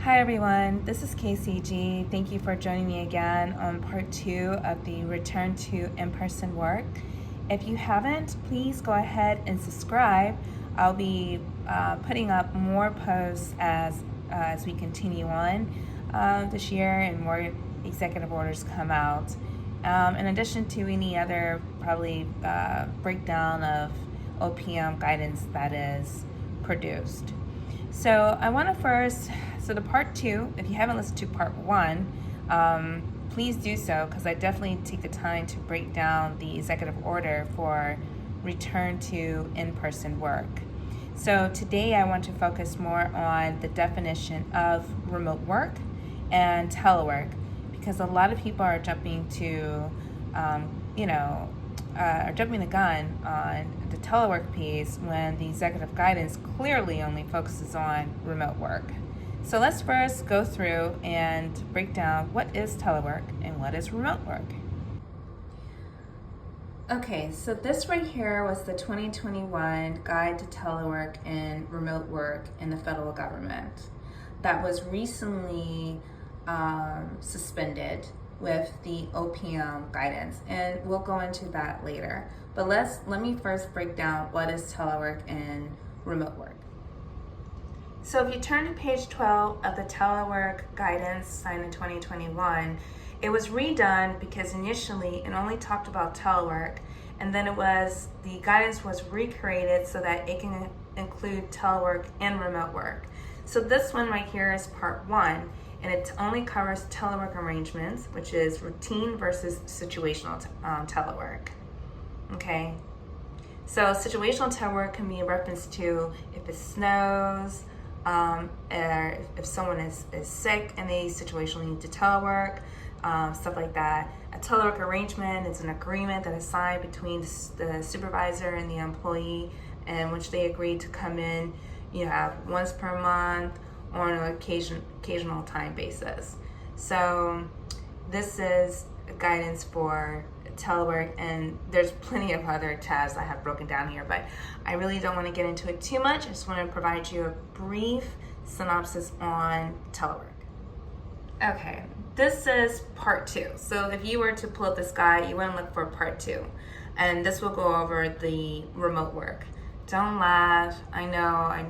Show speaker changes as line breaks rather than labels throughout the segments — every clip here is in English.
Hi everyone, this is KCG. Thank you for joining me again on part 2 of the return to in-person work. If you haven't, please go ahead and subscribe. I'll be putting up more posts as we continue on this year and more executive orders come out. In addition to any other probably breakdown of OPM guidance that is produced. So I want to first, the part 2, if you haven't listened to part 1, please do so, because I definitely take the time to break down the executive order for return to in-person work. So today I want to focus more on the definition of remote work and telework, because a lot of people are jumping to, are jumping the gun on the telework piece when the executive guidance clearly only focuses on remote work. So let's first go through and break down what is telework and what is remote work. Okay, so this right here was the 2021 Guide to Telework and Remote Work in the federal government that was recently suspended with the OPM guidance, and we'll go into that later. But let me first break down what is telework and remote work. So if you turn to page 12 of the Telework guidance signed in 2021, it was redone because initially it only talked about telework, and then the guidance was recreated so that it can include telework and remote work. So this one right here is part 1, and it only covers telework arrangements, which is routine versus situational telework. Okay, so situational telework can be in reference to if it snows, or if someone is sick and they situationally need to telework, stuff like that. A telework arrangement is an agreement that is signed between the supervisor and the employee, in which they agree to come in, once per month or on an occasional time basis. So this is guidance for telework, and there's plenty of other tabs I have broken down here, but I really don't want to get into it too much. I just want to provide you a brief synopsis on telework. Okay, this is part 2. So if you were to pull up this guide, you want to look for part 2, and this will go over the remote work. Don't laugh. I know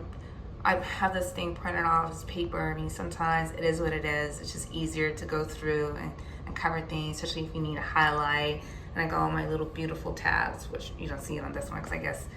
I have this thing printed off as paper. I mean, sometimes it is what it is. It's just easier to go through and cover things, especially if you need a highlight. And I got all my little beautiful tabs, which you don't see on this one because I guess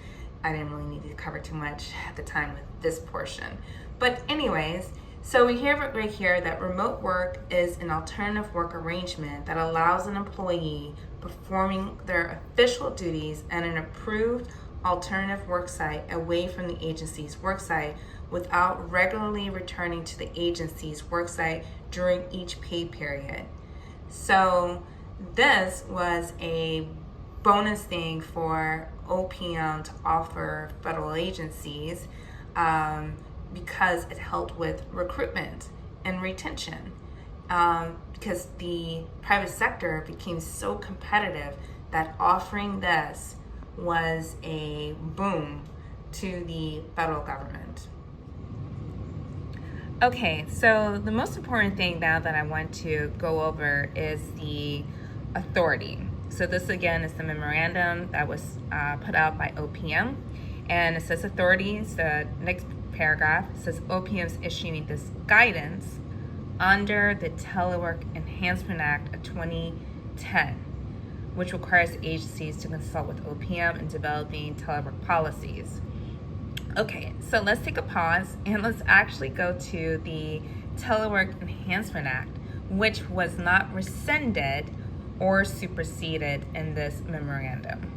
I didn't really need to cover too much at the time with this portion. But anyways, so we hear right here that remote work is an alternative work arrangement that allows an employee performing their official duties at an approved alternative work site away from the agency's work site without regularly returning to the agency's work site during each pay period. So this was a bonus thing for OPM to offer federal agencies because it helped with recruitment and retention, because the private sector became so competitive that offering this was a boom to the federal government. Okay, so the most important thing now that I want to go over is the authority. So this again is the memorandum that was put out by OPM, and it says authorities. The next paragraph says OPM is issuing this guidance under the Telework Enhancement Act of 2010, which requires agencies to consult with OPM in developing telework policies. Okay, so let's take a pause and let's actually go to the Telework Enhancement Act, which was not rescinded or superseded in this memorandum.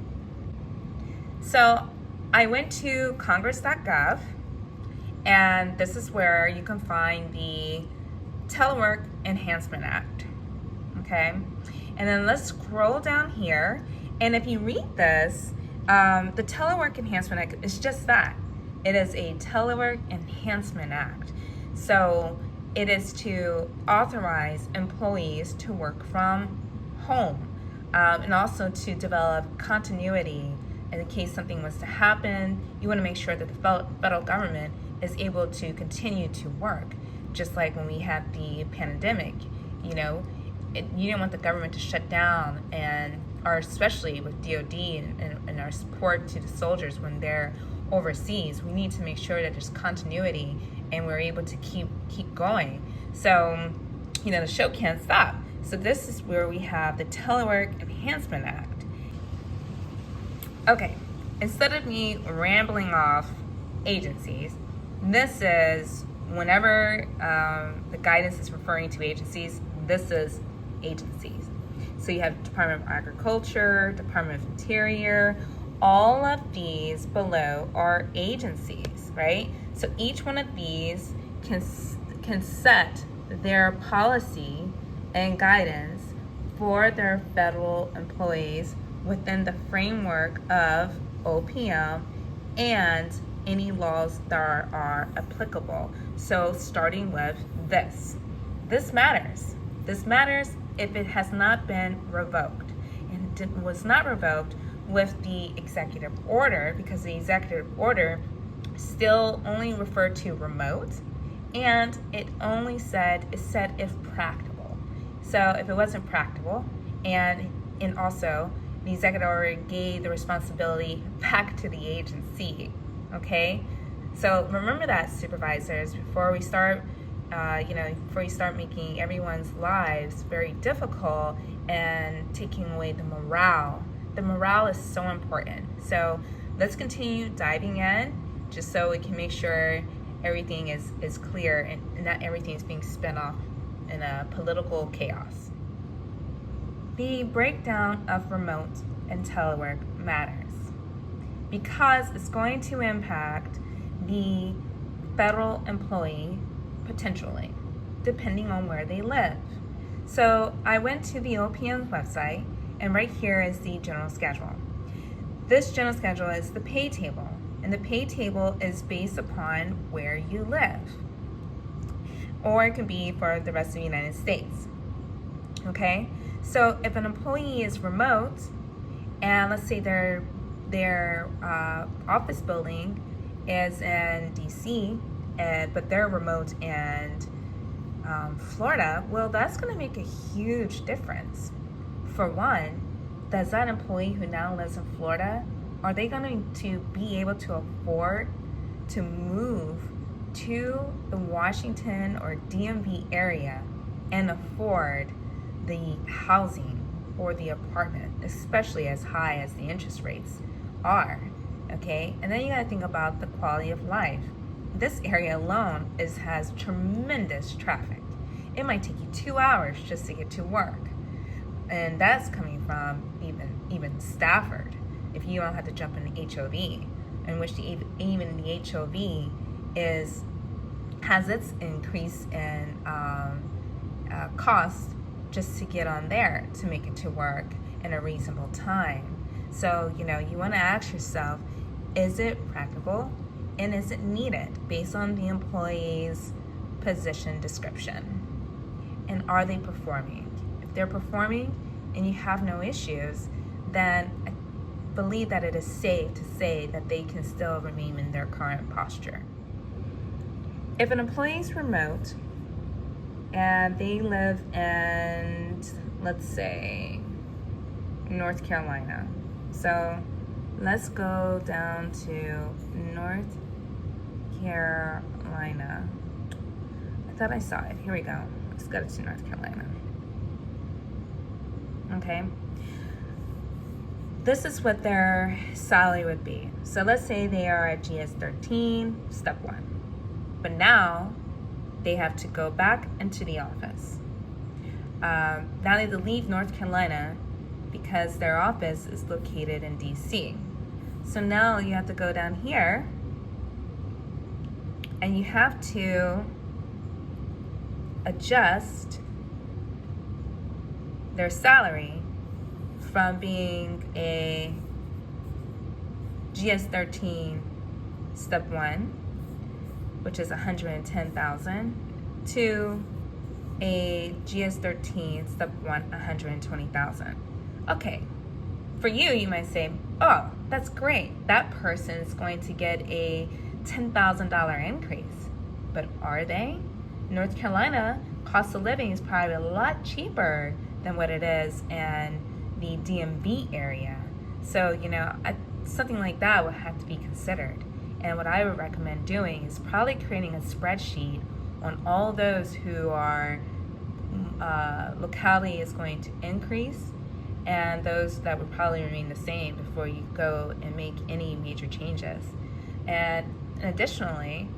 So I went to congress.gov, and this is where you can find the Telework Enhancement Act. Okay, and then let's scroll down here, and if you read this, the Telework Enhancement Act is just that. It is a Telework Enhancement Act. So it is to authorize employees to work from home, and also to develop continuity in case something was to happen. You want to make sure that the federal government is able to continue to work. just like when we had the pandemic, you know, you didn't want the government to shut down, or especially with DOD and our support to the soldiers when they're overseas. We need to make sure that there's continuity and we're able to keep going. So, you know, the show can't stop. So this is where we have the Telework Enhancement Act. Okay, instead of me rambling off agencies, this is whenever the guidance is referring to agencies, this is agencies. So you have Department of Agriculture, Department of Interior, all of these below are agencies, right? So each one of these can set their policy and guidance for their federal employees within the framework of OPM and any laws that are applicable. So starting with this matters. This matters if it has not been revoked. And it was not revoked with the executive order, because the executive order still only referred to remote, and it said if practicable. So if it wasn't practical, and also the executive order gave the responsibility back to the agency, okay? So remember that, supervisors, before we start making everyone's lives very difficult and taking away the morale. The morale is so important. So let's continue diving in, just so we can make sure everything is clear and not everything is being spun off in a political chaos. The breakdown of remote and telework matters because it's going to impact the federal employee potentially, depending on where they live. So I went to the OPM website, and right here is the general schedule. This general schedule is the pay table, and the pay table is based upon where you live, or it can be for the rest of the United States. Okay, so if an employee is remote, and let's say their office building is in DC, but they're remote in Florida, well, that's going to make a huge difference. For one, does that employee who now lives in Florida, are they going to be able to afford to move to the Washington or DMV area and afford the housing or the apartment, especially as high as the interest rates are? Okay, and then you got to think about the quality of life. This area alone has tremendous traffic. It might take you 2 hours just to get to work, and that's coming from even Stafford. If you don't have to jump in the HOV, in which even the HOV has its increase in cost just to get on there to make it to work in a reasonable time. So you want to ask yourself, is it practical? And is it needed based on the employee's position description? And are they performing? If they're performing and you have no issues, then I believe that it is safe to say that they can still remain in their current posture. If an employee is remote and they live in, let's say, North Carolina. So let's go down to North Carolina. I thought I saw it. Here we go. Let's go to North Carolina. Okay. This is what their salary would be. So let's say they are at GS13, step 1. But now they have to go back into the office. Now they have to leave North Carolina because their office is located in DC. So now you have to go down here and you have to adjust their salary from being a GS13 step 1, which is $110,000, to a GS13 step 1, $120,000. Okay, for you might say, oh, that's great. That person is going to get a $10,000 increase. But are they? North Carolina, cost of living is probably a lot cheaper than what it is in the DMV area. So, something like that would have to be considered. And what I would recommend doing is probably creating a spreadsheet on all those who are locality is going to increase and those that would probably remain the same before you go and make any major changes. And additionally,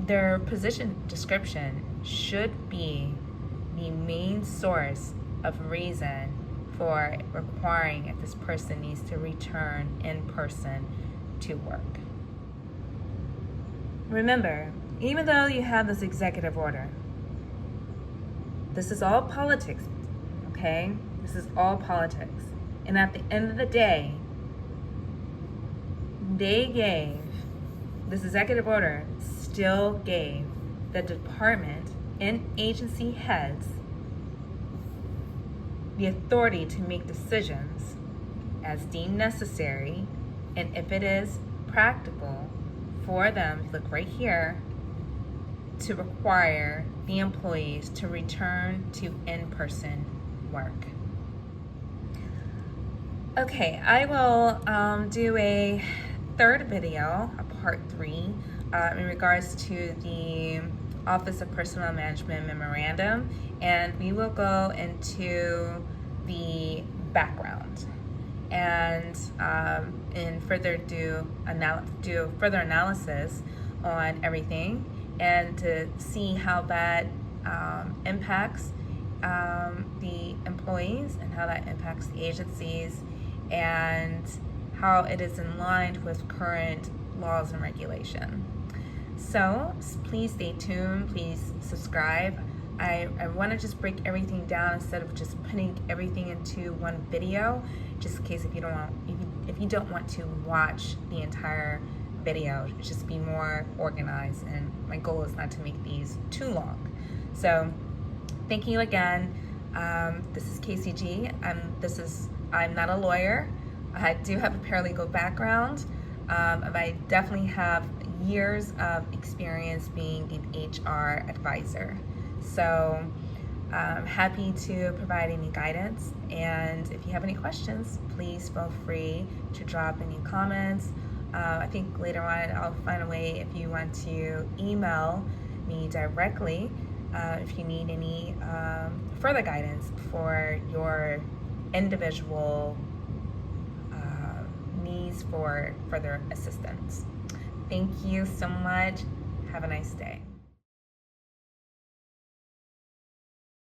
their position description should be the main source of reason for requiring if this person needs to return in person to work. Remember, even though you have this executive order, this is all politics, okay? This is all politics. And at the end of the day, this executive order still gave the department and agency heads the authority to make decisions as deemed necessary, and if it is practical for them, look right here, to require the employees to return to in-person work. Okay, I will do a third video, a part 3, in regards to the Office of Personnel Management Memorandum, and we will go into the background and further do further analysis on everything, and to see how that impacts the employees and how that impacts the agencies and how it is in line with current laws and regulation. So please stay tuned, please subscribe. I want to just break everything down instead of just putting everything into one video, just in case if you don't want to watch the entire video, just be more organized, and my goal is not to make these too long. So thank you again. This is KCG. I'm not a lawyer. I do have a paralegal background, but I definitely have years of experience being an HR advisor. So I'm happy to provide any guidance, and if you have any questions, please feel free to drop any comments. I think later on I'll find a way if you want to email me directly if you need any further guidance for your individual needs for further assistance. Thank you so much. Have a nice day.